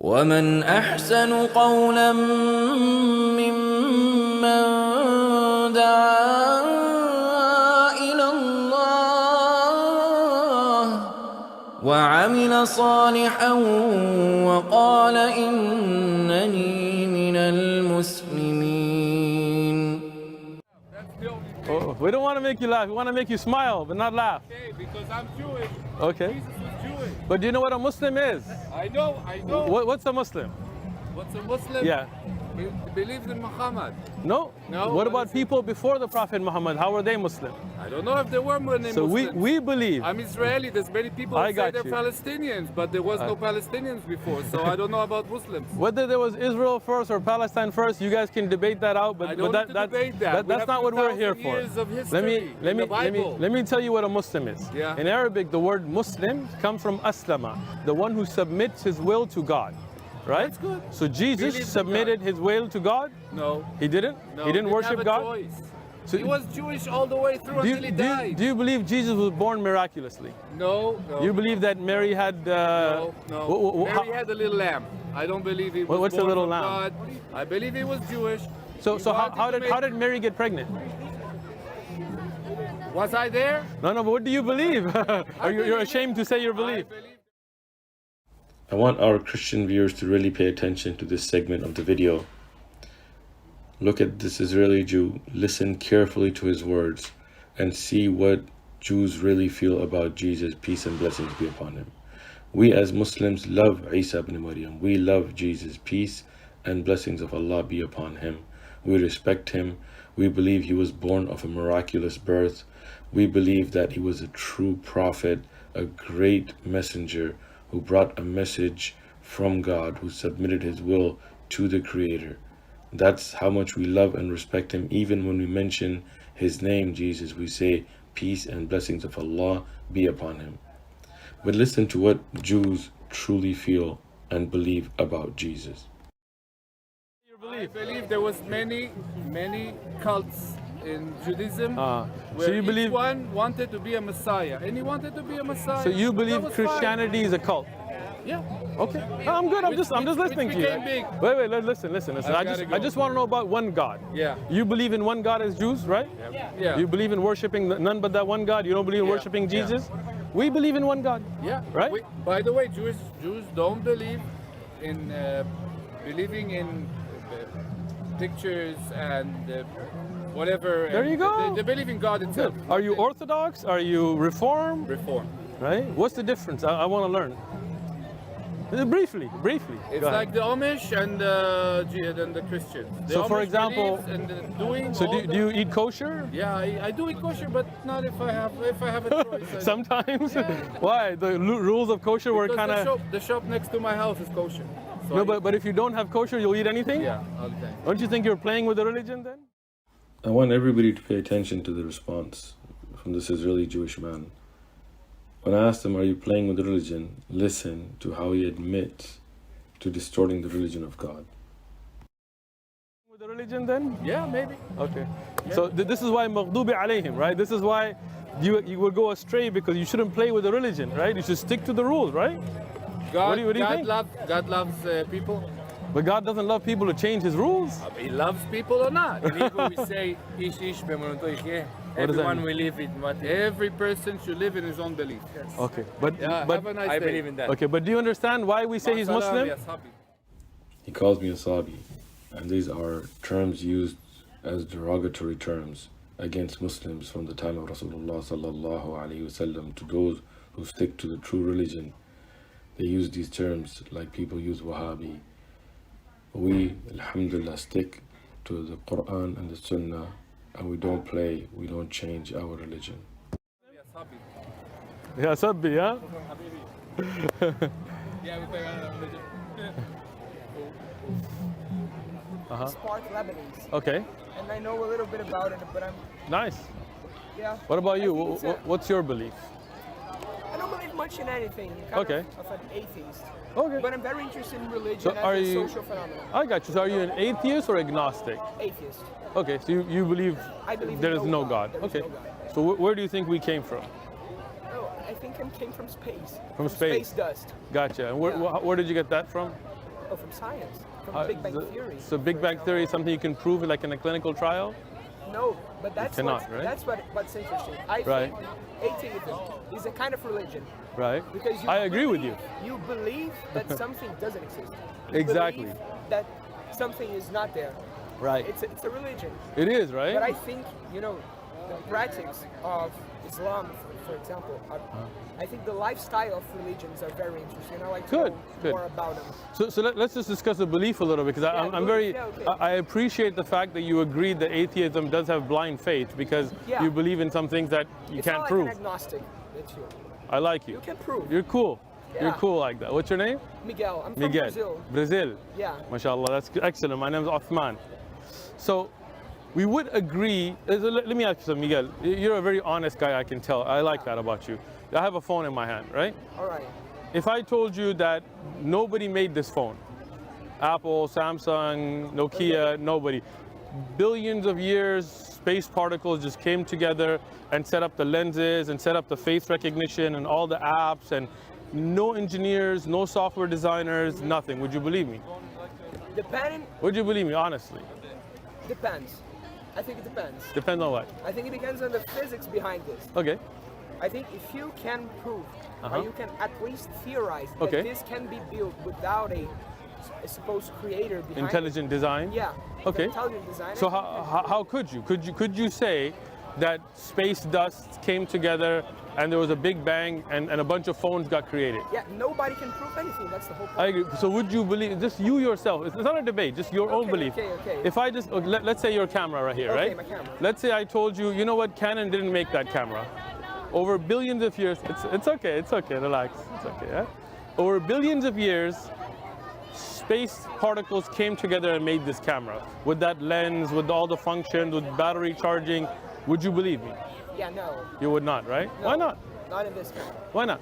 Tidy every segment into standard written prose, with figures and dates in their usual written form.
ومن أحسن قولا ممن دعا إلى الله وعمل صالحا وقال إنني من المسلمين. Oh, we don't want to make you laugh. We want to make you smile, but not laugh. Okay, because I'm Jewish. Okay. Jesus was Jewish. But do you know what a Muslim is? I know. What's a Muslim? What's a Muslim? Yeah. He believes in Muhammad. No? No, What what about is it? people before the Prophet Muhammad? How were they Muslim? I don't know if they were Muslims. So we believe. I'm Israeli. There's many people I who say got they're you. Palestinians, but there was no Palestinians before, so I don't know about Muslims. Whether there was Israel first or Palestine first, you guys can debate that out. But, I don't but need to debate that. We that's have not what we're 2,000 here for. years of history in the Bible. Let me tell you what a Muslim is. Yeah. In Arabic, the word Muslim comes from aslama, the one who submits his will to God. Right? That's good. So Jesus Believes in submitted God. his will to God? No. He didn't? No, He didn't worship have a God? choice. So He was Jewish all the way through until he died. do you believe Jesus was born miraculously? No. You believe that Mary had... No. Mary had a little lamb. I don't believe he was What's a born little from lamb? God. I believe he was Jewish. So He how wanted to how did Mary get pregnant? Was I there? No, but what do you believe? You're ashamed to say your belief. I want our Christian viewers to really pay attention to this segment of the video. Look at this Israeli Jew, listen carefully to his words, and see what Jews really feel about Jesus, peace and blessings be upon him. We as Muslims love Isa ibn Maryam. We love Jesus, peace and blessings of Allah be upon him. We respect him. We believe he was born of a miraculous birth. We believe that he was a true prophet, a great messenger, who brought a message from God, who submitted his will to the Creator. That's how much we love and respect him. Even when we mention his name, Jesus, we say, peace and blessings of Allah be upon him. But listen to what Jews truly feel and believe about Jesus. I believe there was many cults in Judaism where so you believe, each one wanted to be a Messiah, and he wanted to be a Messiah. so you That believe was Christianity fine. is a cult? Yeah. Okay. No, I'm good. I'm just listening to you. became big. Wait, listen. gotta I just want to know about one God. Yeah. You believe in one God as Jews, right? Yeah. You believe in worshiping none but that one God. You don't believe in Yeah. worshiping Yeah. Jesus. We believe in one God. Yeah. Right? By the way, Jews don't believe in believing in pictures and whatever. There you go. They believe in God itself. Are you Orthodox? Are you Reform? Reform. Right? What's the difference? I want to learn. Briefly. It's Go ahead. like the Amish and the Christians. The So, for Amish example- believes in doing So all do you eat kosher? Yeah, I do eat kosher, but not if I have a choice. Sometimes? Yeah. Why? The rules of kosher were Because kind of... the shop next to my house is kosher. So No, I eat- but if you don't have kosher, you'll eat anything? yeah, all the time. Don't you think you're playing with the religion then? I want everybody to pay attention to the response from this Israeli Jewish man. When I asked him, are you playing with the religion? Listen to how he admits to distorting the religion of God. With the religion then? Yeah, maybe. Okay. So this is why maghdubi alayhim, right? This is why you will go astray, because you shouldn't play with the religion, right? You should stick to the rules, right? God, what do you think? God loves people. But God doesn't love people to change his rules. He loves people or not. In Hebrew we say, ish ish b'emunato yichyeh. What does that Everyone mean? will live in what Every person should live in his own belief. Okay. But Yeah, but have a nice I day. believe in that. okay, but do you understand why we say he's Salam, Muslim? ya sahabi. He calls me a Sabi, and these are terms used as derogatory terms against Muslims from the time of Rasulullah sallallahu alaihi wasallam to those who stick to the true religion. They use these terms like people use Wahhabi. We, alhamdulillah, stick to the Quran and the Sunnah, and we don't play, we don't change our religion. Ya sahabi. Yeah, sabbi, yeah? Spark Lebanese, Okay, and I know a little bit about it, but nice. yeah. What about you? I think it's What's your belief? I don't believe much in anything. Kind Okay. of an atheist, Okay. but I'm very interested in religion So as are a you- social phenomenon. I got you. So are you an atheist or agnostic? Atheist. Okay, so you believe I believe there in is no God. There is Okay. no God. So where do you think we came from? Oh, I think I came from space. From space. Space dust. Gotcha. And Yeah. where did you get that from? Oh, from science, from Big Bang Theory. So Big Bang Theory is something you can prove like in a clinical trial? No, but that's cannot, right? what's interesting. I Right. think atheism is a kind of religion. Right? Because I agree with you. You believe that something doesn't exist. You Exactly. believe that something is not there. Right. It's a religion. It is, right? But I think, you know, the practice of Islam, for example, I think the lifestyle of religions are very interesting. I like to Good, know good. more about them. So let's just discuss the belief a little bit, because I'm belief, very, yeah, okay. I appreciate the fact that you agreed that atheism does have blind faith, because Yeah. you believe in some things that you It's can't not like prove. an agnostic. It's you. I like you. You can prove. You're cool. You're Yeah. cool like that. What's your name? Miguel, I'm from Miguel. Brazil. Brazil. Yeah. MashaAllah, that's excellent. My name is Uthman. So we would agree, let me ask you something, Miguel. You're a very honest guy, I can tell. I like that about you. I have a phone in my hand, right? All right. If I told you that nobody made this phone, Apple, Samsung, Nokia, nobody, billions of years, space particles just came together and set up the lenses and set up the face recognition and all the apps, and no engineers, no software designers, nothing. Would you believe me? Would you believe me, honestly? Depends. I think it depends. Depends on what? I think it depends on the physics behind this. Okay. I think if you can prove, Uh-huh. or you can at least theorize that Okay. this can be built without a supposed creator behind Intelligent design? it. Yeah. Okay. Intelligent design. So how could you? Could you say that space dust came together and there was a big bang and a bunch of phones got created? Yeah, nobody can prove anything. That's the whole point. I agree. So would you believe, just you yourself, it's not a debate, just your own Okay, belief. okay. If I just, let's say your camera right here, Okay, right? my camera. Let's say I told you, you know what, Canon didn't make that camera. Over billions of years, it's okay, relax, it's okay, yeah? Over billions of years, space particles came together and made this camera. With that lens, with all the functions, with battery charging, would you believe me? Yeah, no. You would not, right? No, Why not? Not in this camera. Why not?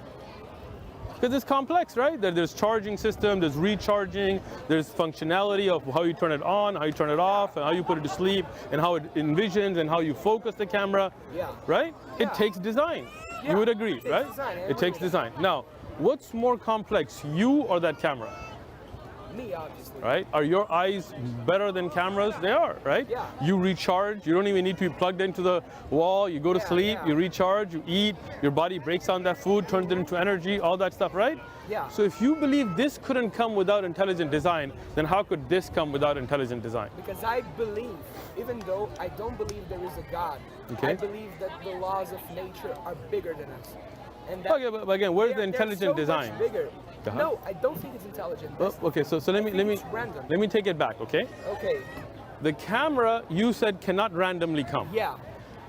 Because it's complex, right? There's charging system, there's recharging, there's functionality of how you turn it on, how you turn it off, and how you put it to sleep, and how it envisions, and how you focus the camera, Yeah. right? Yeah. It takes design. Yeah, You would agree, it takes right? design, I It takes agree. design. Now, what's more complex, you or that camera, Me, obviously. right? Are your eyes better than cameras? They are, right? Yeah. You recharge, you don't even need to be plugged into the wall, you go to Yeah, sleep, yeah. you recharge, you eat, your body breaks down that food, turns it into energy, all that stuff, right? Yeah. So if you believe this couldn't come without intelligent design, then how could this come without intelligent design? Because I believe, even though I don't believe there is a God, Okay. I believe that the laws of nature are bigger than us. And that Okay, but again, where's the they're intelligent so design? Much bigger. Uh-huh. No, I don't think it's intelligent. Oh, okay, so let me think it's random. let me take it back, okay? Okay. The camera you said cannot randomly come. Yeah.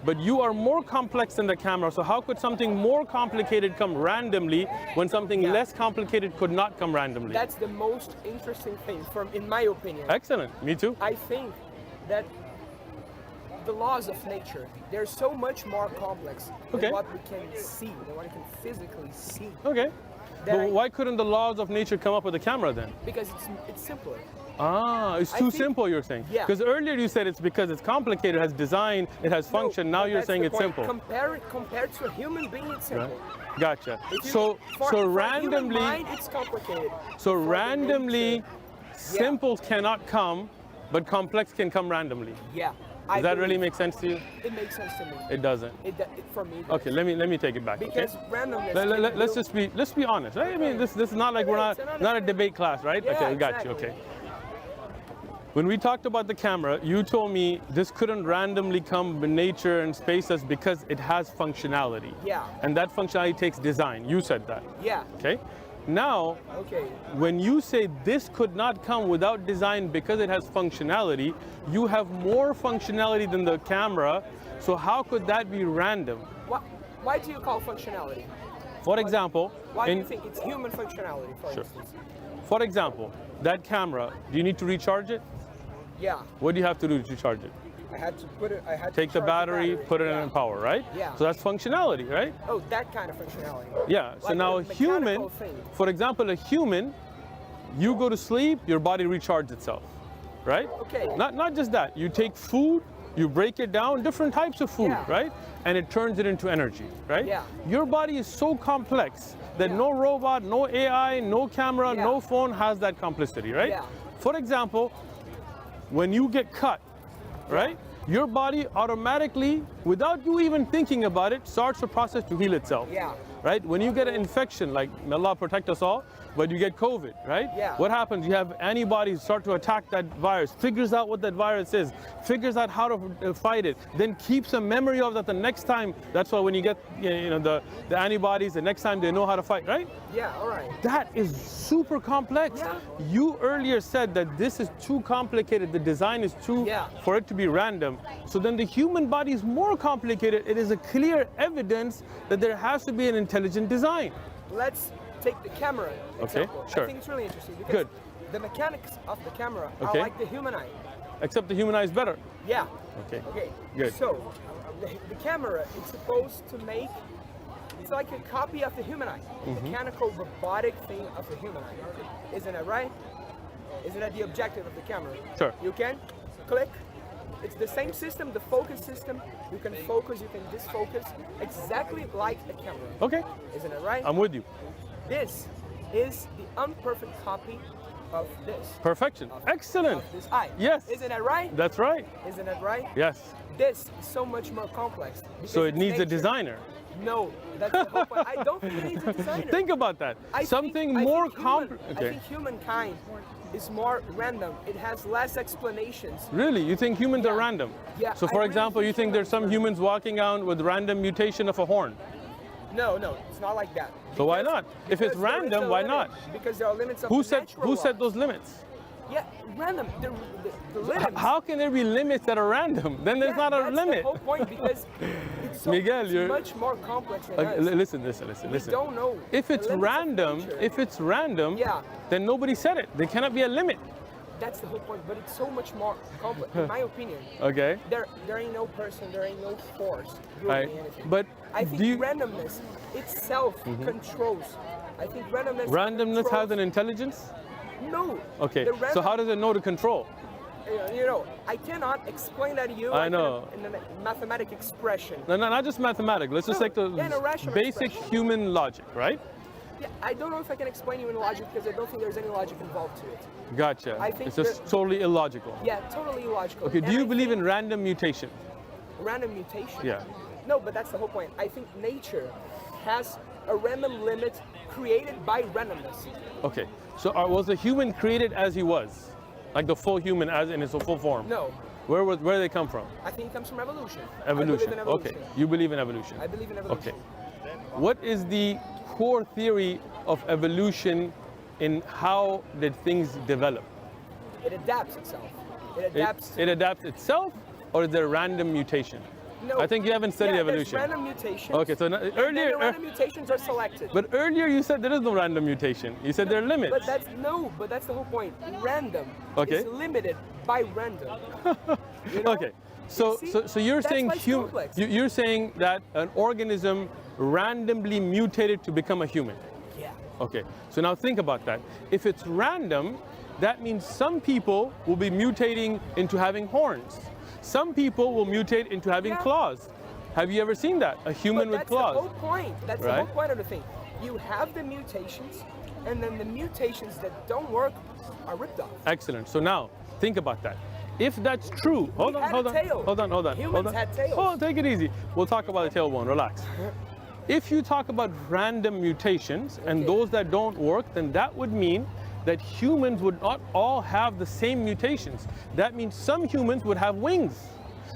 But you are more complex than the camera, so how could something more complicated come randomly when something Yeah. less complicated could not come randomly? That's the most interesting thing, in my opinion. Excellent, me too. I think that the laws of nature, they're so much more complex Okay. than what we can see, than what we can physically see. Okay. That But I- why couldn't the laws of nature come up with a camera then? Because it's simpler. Ah, it's I too think- simple, you're saying? Yeah. Because earlier you said it's because it's complicated, it has design, it has function. No, Now but you're that's saying the it's point. simple. Compared to a human being, it's simple. Right. Gotcha. If you- So for human randomly, mind, it's complicated. so For the randomly, nature, simple cannot come, but complex can come randomly. yeah. Does that really make sense to you? It makes sense to me. It doesn't. For me. it Okay, does. let me take it back. Because Okay. randomness. Let's just be honest, right? I mean, this is not like we're It's not another a thing. debate class, right? Yeah, Okay, we got you. exactly. Okay. When we talked about the camera, you told me this couldn't randomly come in nature and spaces because it has functionality. Yeah. And that functionality takes design. You said that. Yeah. Okay. Now, Okay. when you say this could not come without design because it has functionality, you have more functionality than the camera. So how could that be random? Why do you call functionality? For example, Why do you think it's human functionality, for Sure. instance? For example, that camera, do you need to recharge it? Yeah. What do you have to do to charge it? I had to put it. I had Take to the charge battery, put it yeah. in power, right? Yeah. So that's functionality, right? Oh, that kind of functionality. Yeah. So Like now a a human, mechanical thing. for example, a human, you go to sleep, your body recharges itself, right? Okay. Not just that. You take food, You break it down, different types of food, Yeah. right? And it turns it into energy, right? Yeah. Your body is so complex that no robot, no AI, no camera, Yeah. no phone has that complexity, right? Yeah. For example, when you get cut, right? Your body automatically, without you even thinking about it, starts a process to heal itself. Yeah. Right? When you get an infection, like may Allah protect us all, but you get COVID, right? Yeah. What happens? You have antibodies start to attack that virus, figures out what that virus is, figures out how to fight it, then keeps a memory of that the next time. That's why when you get the antibodies, the next time they know how to fight, right? Yeah, all right. That is super complex. Yeah. You earlier said that this is too complicated, the design is too, Yeah. for it to be random. So then the human body is more complicated. It is a clear evidence that there has to be an intelligent design. Let's take the camera Okay, example. sure. I think it's really interesting because Good. the mechanics of the camera Okay. are like the human eye. Except the human eye is better. Yeah. Okay. Okay. Good. So the camera is supposed to make, it's like a copy of the human eye, Mm-hmm. mechanical robotic thing of the human eye. Isn't it right? Isn't that the objective of the camera? Sure. You can click. It's the same system, the focus system. You can focus, you can disfocus, exactly like a camera. Okay. Isn't it right? I'm with you. This is the unperfect copy of this. Perfection. Excellent. Of this eye. Yes. Isn't it right? That's right. Isn't it right? Yes. This is so much more complex. So it because needs a nature- designer. No, that's the whole point. I don't think it needs a designer. Think about that. I Something think- I more think human- complex. I Okay. think humankind is more random. It has less explanations. Really? You think humans are Yeah. random? Yeah, So I for really example, think you think there's some humans are humans walking around with random mutation of a horn. No, it's not like that. So why Because- not? If it's because there is random, a why limit. not? Because there are limits of Who the set natural laws. those limits? Yeah, random. The limits. How can there be limits that are random? Then there's Yeah, not a that's limit. the whole point because it's, so, Miguel, it's you're- much more complex than Okay, us. listen. We don't know If the it's limits of random, nature. Yeah. then nobody said it. There cannot be a limit. That's the whole point, but it's so much more complex, in my opinion. Okay. There ain't no person, there ain't no force doing Right. anything. But I think do you, randomness itself controls. I think randomness has controls. an intelligence? No. Okay. The So random- how does it know to control? I cannot explain that to you. I know. In a mathematic expression. No, not just mathematics. Let's just No, take the yeah, in a rational basic expression. human logic, right? Yeah, I don't know if I can explain you in logic because I don't think there's any logic involved to it. Gotcha. I think It's just that- totally illogical. Yeah, totally illogical. Okay, do And you I believe think in random mutation? random mutation? Yeah. No, but that's the whole point. I think nature has a random limit created by randomness. Okay. So was the human created as he was? Like the full human as in his full form? No, Where did they come from? I think it comes from evolution. Evolution. I believe in evolution. Okay. You believe in evolution. I believe in evolution. Okay. What is the core theory of evolution in how did things develop? It adapts itself. It adapts. It adapts itself, or is there random mutation? No, I think you haven't studied yeah, evolution. There's random mutations. Okay, so and then earlier, the random mutations are selected. but earlier you said there is no random mutation. You said there are limits. But that's the whole point. Random Okay. is limited by random. You know? Okay, so see? so you're That's saying why it's complex. you're saying that an organism randomly mutated to become a human. Yeah. Okay, so now think about that. If it's random, that means some people will be mutating into having horns. Some people will mutate into having Yeah. claws. Have you ever seen that? A human But with that's claws. the whole point. That's the Right? whole point of the thing. You have the mutations, and then the mutations that don't work are ripped off. Excellent. So now think about that. If that's true, hold on. Humans had tails. Hold on, take it easy. We'll talk about the tail one, relax. If you talk about random mutations and Okay. those that don't work, then that would mean that humans would not all have the same mutations. That means some humans would have wings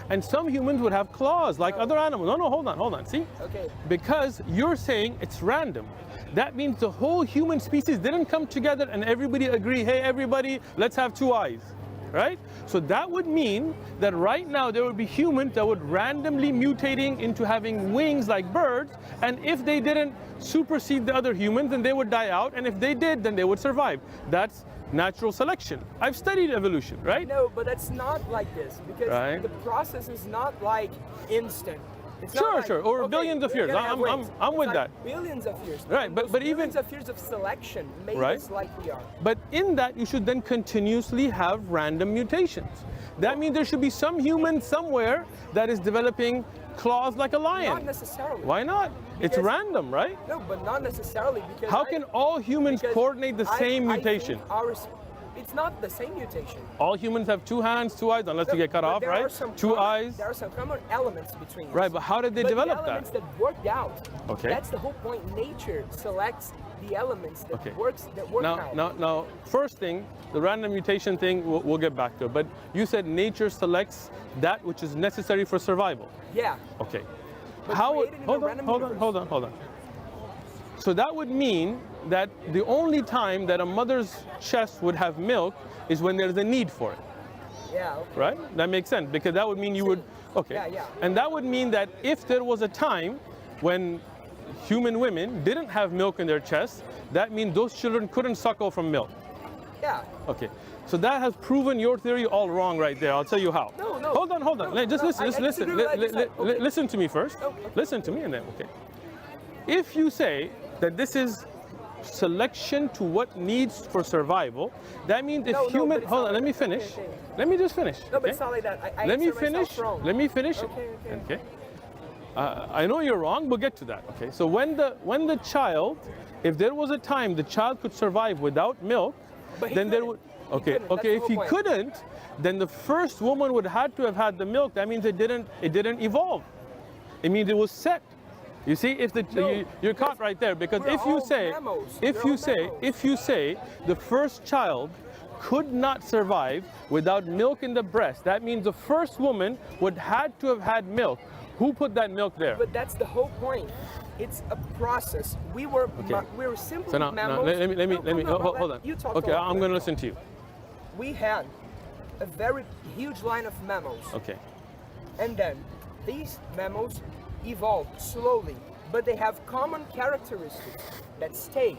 and some humans would have claws like other animals. No, hold on, see? Okay. Because you're saying it's random. That means the whole human species didn't come together and everybody agree, hey everybody, let's have two eyes, right? So that would mean that right now there would be humans that would randomly mutating into having wings like birds, and if they didn't supersede the other humans, then they would die out, and if they did, then they would survive. That's natural selection. I've studied evolution, right? No, but that's not like this because Right. the process is not like instant. It's not like, Sure. Or okay, billions of we're years. gonna have I'm wings. with It's that. like billions of years. Right, And but those even- billions of years of selection made Right. us like we are. But in that, you should then continuously have random mutations. That means there should be some human somewhere that is developing claws like a lion. Not necessarily. Why not? It's Because- random, right? No, but not necessarily because. How can all humans because coordinate the same I mutation? think it's not the same mutation. All humans have 2 hands, 2 eyes, unless you get cut But off, there are right? some 2 common- eyes. There are some common elements between us. Right, but how did they But develop the elements that? that worked out. Okay. That's the whole point. Nature selects the elements that Okay. work out. Now, first thing, the random mutation thing, we'll get back to it. But you said nature selects that which is necessary for survival. Yeah. Okay. But How? created in a Hold random on. universe. So that would mean that the only time that a mother's chest would have milk is when there's a need for it, Yeah. Okay. right? That makes sense because that would mean you would. Okay. Yeah. And that would mean that if there was a time when human women didn't have milk in their chest, that means those children couldn't suckle from milk. Yeah. Okay. So that has proven your theory all wrong right there. I'll tell you how. No. Hold on. No, Just no, listen. I Just listen. disagree with what you said. Okay. Listen to me first. Okay. Listen to me and then, okay. If you say that this is selection to what needs for survival, that means if No, human, but it's hold not on, let like me that. finish. Okay. Let me just finish. No, but okay? it's not like that. I Let me answered myself finish. wrong. Let me finish. Okay. I know you're wrong. We'll get to that. Okay. So when the child, if there was a time the child could survive without milk, But he then there couldn't. would. He Okay. couldn't. Okay. That's If the he whole point. couldn't, then the first woman would have to have had the milk. That means it didn't evolve. It means it was set. You see, if No, you're caught right there because we're if you all say mammals. if We're you all say mammals. if you say the first child could not survive without milk in the breast, that means the first woman would had to have had milk. Who put that milk there? But that's the whole point. It's a process. We were simply So now mammals. let me No, hold on. You talk. Okay, I'm going to listen to you. We had a very huge line of mammals, Okay. and then these mammals evolved slowly, but they have common characteristics that stay.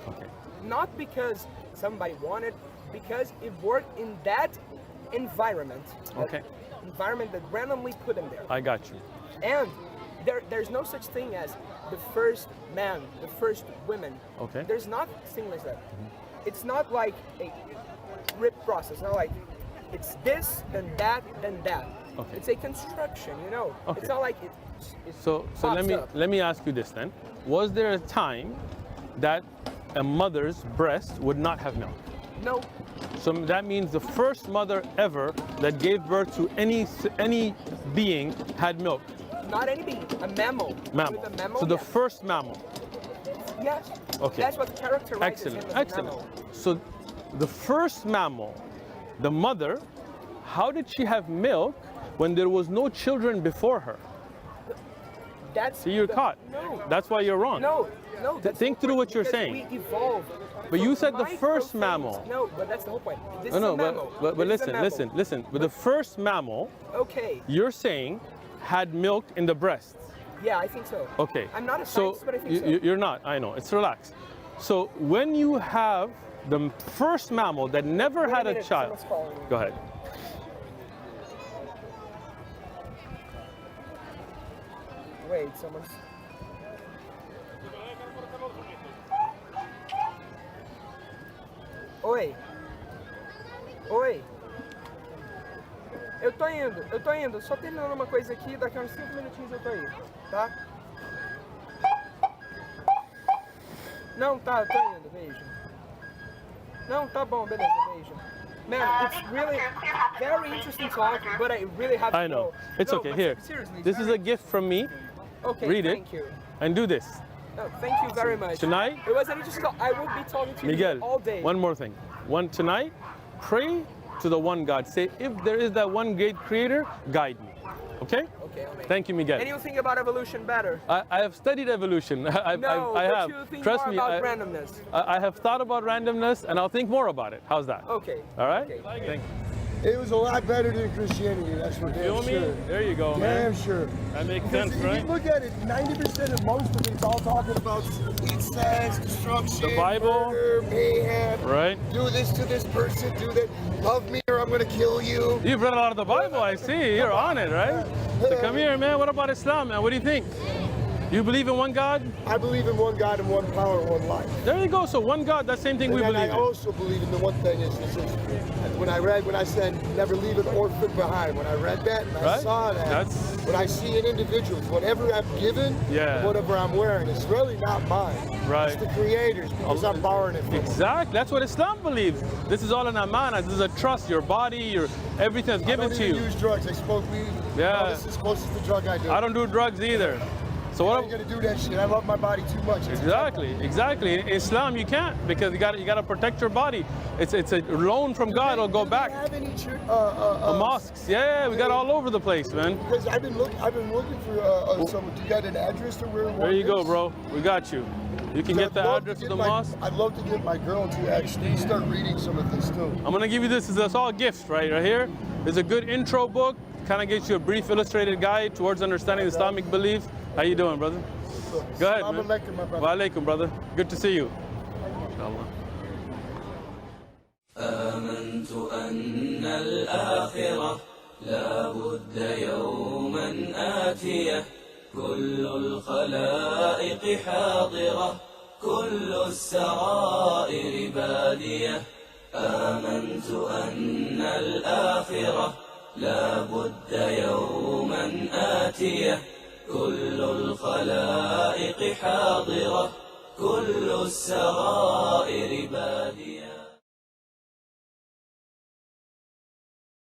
Okay. Not because somebody wanted, because it worked in that environment. Okay. Environment that randomly put them there. I got you. And there's no such thing as the first man, the first women. Okay. There's not thing like that. It's not like a rip process. Not like it's this, then that, then that. Okay. It's a construction, you know. Okay. It's not like it. So pops up. let me ask you this then. Was there a time that a mother's breast would not have milk? No. So that means the first mother ever that gave birth to any being had milk. Not any being. A mammal. Mammal. With a mammal. So the yes. first mammal. Yes. Okay. That's what characterizes him as a Excellent. mammal. So the first mammal, the mother, how did she have milk when there was no children before her? That's See, you're caught. No. That's why you're wrong. No. That's think the through point, what you're because saying. We evolved. But you from said the first microphage. mammal. No, but that's the whole point. This No, is no, a mammal. but This is a listen. mammal. But the first mammal, Okay. you're saying, had milk in the breast. Yeah, I think so. Okay. I'm not a so scientist, but I think so. you're not. I know. It's relaxed. So when you have the first mammal that never Wait a had a minute, child. someone's calling me. Go ahead. Wait, someone's. Oi. Oi. Eu tô indo. Só terminando uma coisa aqui, daqui a uns 5 minutinhos eu tô aí, tá? Não, tá, eu tô indo, beijo. Não, tá bom, beleza, beijo. Man, it's really very interesting talk, but I really have to I know. go. It's No, okay. but Here. seriously, This is a gift from me. Okay, read it. thank you. And do this. No, thank you very much. Tonight- It was an interesting talk. I will be talking to Miguel, you all day. one more thing. Tonight, pray to the one God. Say, if there is that one great creator, guide me. Okay? Okay, I'll make Thank you, Miguel. And you think about evolution better? I have studied evolution. I No, I but have. you think Trust more me. about randomness. I have thought about randomness, and I'll think more about it. How's that? Okay. All right? Okay. Thank you. It was a lot better than Christianity, that's for damn Feel sure. me? There you go, Damn man. sure. That makes Because sense, if right? you look at it, 90% of most of it's all talking about sex, destruction, The Bible. murder, mayhem, Right? do this to this person, do that, love me or I'm gonna kill you. You've read a lot of the Bible, I see. You're on it, right? So come here, man. What about Islam, man? What do you think? You believe in one God? I believe in one God and one power and one life. There you go. So one God, that same thing And we then believe I in. also believe in the one thing is when I said never leave an orphan behind, when I read that and I Right? saw that, That's- when I see an individual, whatever I'm given, Yeah. whatever I'm wearing, it's really not mine. Right. It's the Creator's because I'm borrowing it from Him. Exactly. That's what Islam believes. This is all an amana. This is a trust. Your body, your everything that's given I to don't even you. use drugs. I smoke weed. Yeah. No, this is closest to drug I do. I don't do drugs either. So I what? ain't gonna do that shit. I love my body too much. It's Exactly. In Islam, you can't because you got to protect your body. It's a loan from God. It'll go back. Do they have any Mosques. Yeah, we got all over the place, man. Because I've been looking for some. Do you got an address to where? There you go, bro. We got you. You can get the address of the mosque. I'd love to get my girl to actually start reading some of this too. I'm gonna give you this. It's all gifts, right here. There's a good intro book. Kind of gives you a brief illustrated guide towards understanding Islamic beliefs. How you doing, brother? Go ahead, man. Assalamu alaikum, my brother. Wa alaikum, brother. Good to see you. Inshallah. آمنت أن الآخرة لا بد يوما آتية كل الخلائق حاضرة كل السرائر بادية آمنت أن الآخرة لا بد يوما آتية كل الخلائق حاضرة كل السرائر بادية